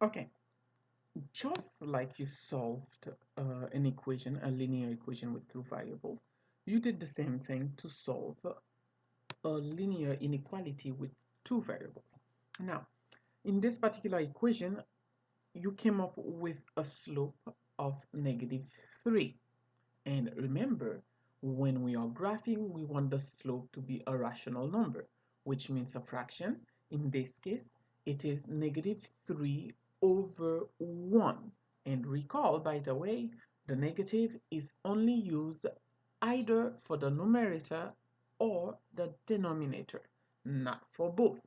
Okay, just like you solved an equation, a linear equation with two variables, you did the same thing to solve a linear inequality with two variables. Now, in this particular equation, you came up with a slope of -3. And remember, when we are graphing, we want the slope to be a rational number, which means a fraction. In this case, it is -3 over 1. And recall, by the way, the negative is only used either for the numerator or the denominator, not for both.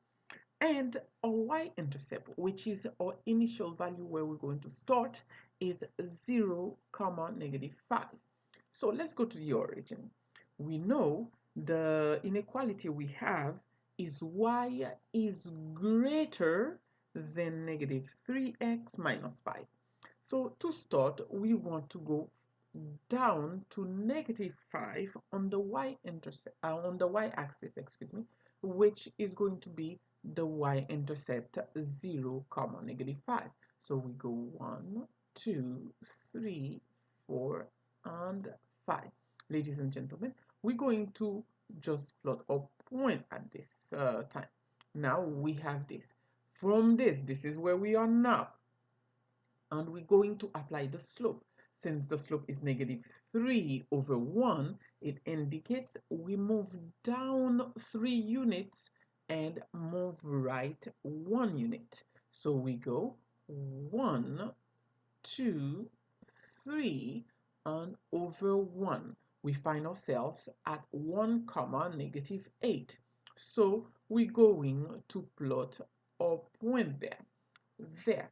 And our y-intercept, which is our initial value where we're going to start, is 0 comma -5. So let's go to the origin. We know the inequality we have is y is greater than -3x minus 5. So to start, we want to go down to -5 on the y-intercept, on the y-axis, excuse me, which is going to be the y-intercept 0 comma -5. So we go 1, 2, 3, 4, and 5. Ladies and gentlemen, we're going to just plot a point at this time. Now we have this. From this is where we are now, and we're going to apply the slope. Since the slope is -3 over 1, it indicates we move down 3 units and move right 1 unit. So we go 1, 2, 3, and over 1. We find ourselves at 1 comma -8. So we're going to plot our point there.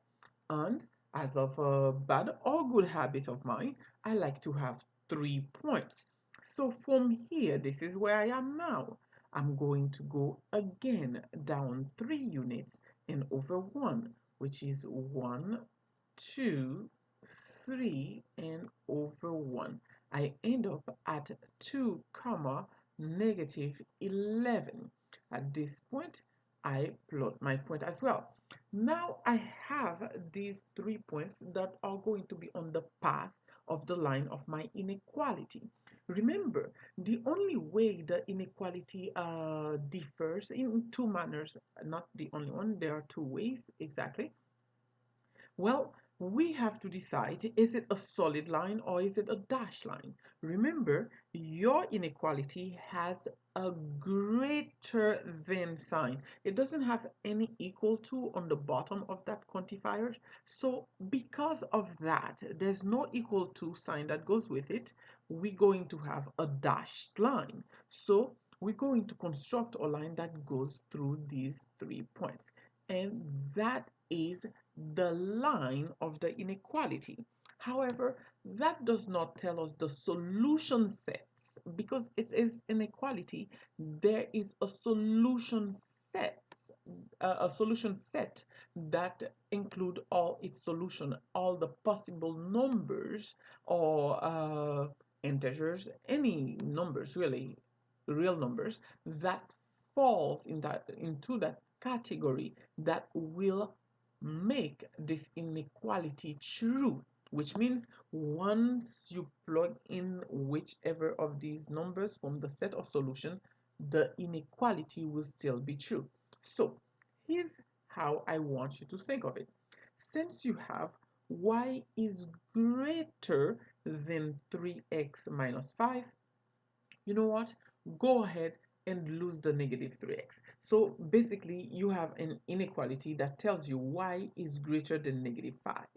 And as of a bad or good habit of mine, I like to have 3 points. So from here, this is where I am now. I'm going to go again down 3 units and over 1, which is 1, 2, 3, and over 1. I end up at 2 comma -11. At this point, I plot my point as well. Now I have these 3 points that are going to be on the path of the line of my inequality. Remember, the only way the inequality differs in two manners, not the only one, there are two ways exactly. Well, we have to decide, is it a solid line or is it a dashed line? Remember, your inequality has a greater than sign. It doesn't have any equal to on the bottom of that quantifier. So because of that, there's no equal to sign that goes with it. We're going to have a dashed line. So we're going to construct a line that goes through these 3 points. And that is the line of the inequality. However, that does not tell us the solution sets. Because it is inequality, there is a solution set that include all its solution, all the possible numbers or integers, any numbers really, real numbers that falls into that category that will make this inequality true, which means once you plug in whichever of these numbers from the set of solution, the inequality will still be true. So here's how I want you to think of it. Since you have y is greater than 3x minus 5, you know what? Go ahead and lose the -3x. So basically, you have an inequality that tells you y is greater than -5.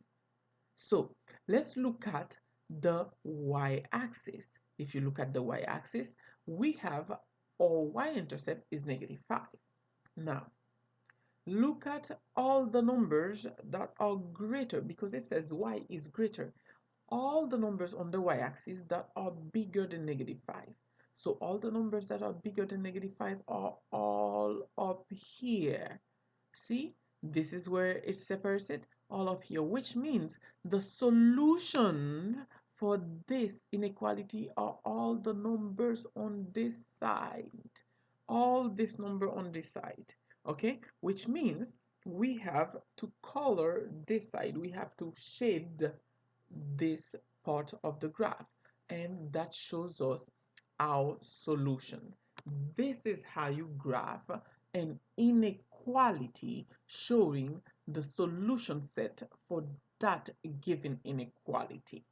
So let's look at the y-axis. If you look at the y-axis, we have our y-intercept is -5. Now, look at all the numbers that are greater because it says y is greater. All the numbers on the y-axis that are bigger than -5. So all the numbers that are bigger than -5 are all up here. See, this is where it separates it, all up here, which means the solutions for this inequality are all the numbers on this side. All this number on this side, okay? Which means we have to color this side. We have to shade this part of the graph, and that shows us our solution. This is how you graph an inequality showing the solution set for that given inequality.